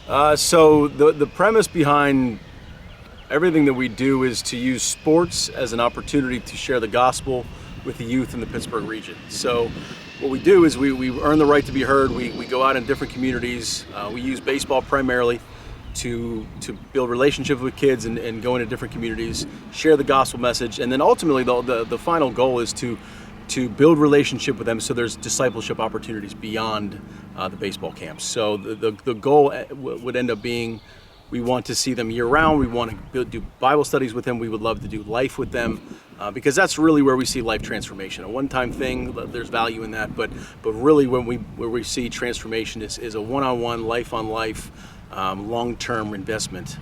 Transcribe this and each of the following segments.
So the premise behind everything that we do is to use sports as an opportunity to share the gospel with the youth in the Pittsburgh region. So what we do is we earn the right to be heard. We go out in different communities. We use baseball primarily to build relationships with kids and go into different communities, share the gospel message, and then ultimately the final goal is to build relationship with them so there's discipleship opportunities beyond the baseball camps. So the goal would end up being we want to see them year round. We want to do Bible studies with them. We would love to do life with them because that's really where we see life transformation. A one-time thing, there's value in that, but really where we see transformation is a one-on-one, life-on-life, long-term investment.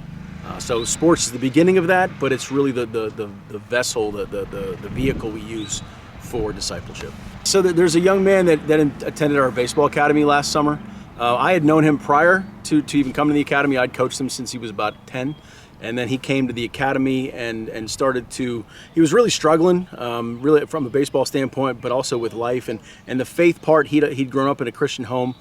So sports is the beginning of that, but it's really the vessel, the vehicle we use for discipleship. So there's a young man that attended our baseball academy last summer. I had known him prior to even coming to the academy. I'd coached him since he was about 10. And then he came to the academy and started to, he was really struggling, really from a baseball standpoint, but also with life. And the faith part, he'd grown up in a Christian home,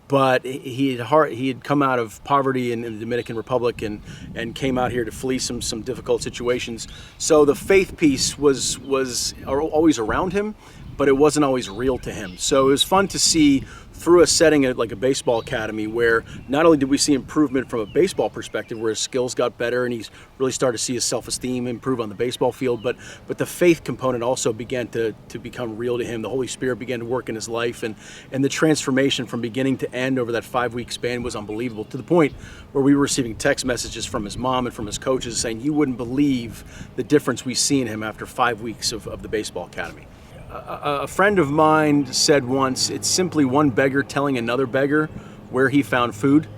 but he had come out of poverty in the Dominican Republic and came out here to flee some difficult situations. So the faith piece was always around him, but it wasn't always real to him. So it was fun to see through a setting like a baseball academy where not only did we see improvement from a baseball perspective where his skills got better and he's really started to see his self-esteem improve on the baseball field, but the faith component also began to become real to him. The Holy Spirit began to work in his life, and the transformation from beginning to end over that 5-week span was unbelievable, to the point where we were receiving text messages from his mom and from his coaches saying, "You wouldn't believe the difference we see in him after 5 weeks of the baseball academy." A friend of mine said once, it's simply one beggar telling another beggar where he found food.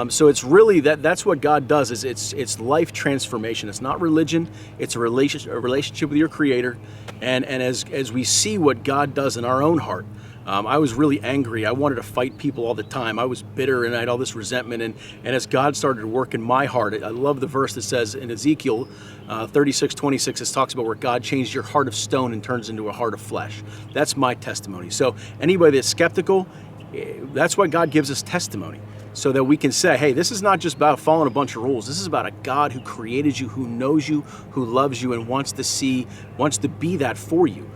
So it's really that's what God does. Is it's life transformation. It's not religion. It's a relationship with your Creator. And as we see what God does in our own heart. I was really angry. I wanted to fight people all the time. I was bitter and I had all this resentment. And as God started to work in my heart, I love the verse that says in Ezekiel 36:26, it talks about where God changed your heart of stone and turns into a heart of flesh. That's my testimony. So anybody that's skeptical, that's why God gives us testimony. So that we can say, hey, this is not just about following a bunch of rules. This is about a God who created you, who knows you, who loves you, and wants to be that for you.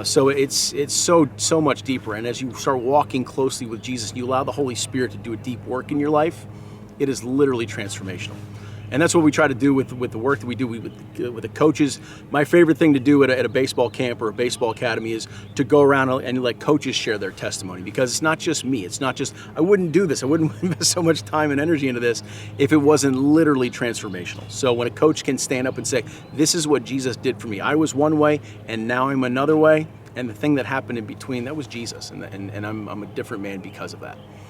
So it's so much deeper. And as you start walking closely with Jesus, you allow the Holy Spirit to do a deep work in your life. It is literally transformational. And that's what we try to do with the work that we do with the coaches. My favorite thing to do at a baseball camp or a baseball academy is to go around and let coaches share their testimony, because it's not just me. It's not just, I wouldn't do this. I wouldn't invest so much time and energy into this if it wasn't literally transformational. So when a coach can stand up and say, this is what Jesus did for me. I was one way and now I'm another way. And the thing that happened in between, that was Jesus. And I'm a different man because of that.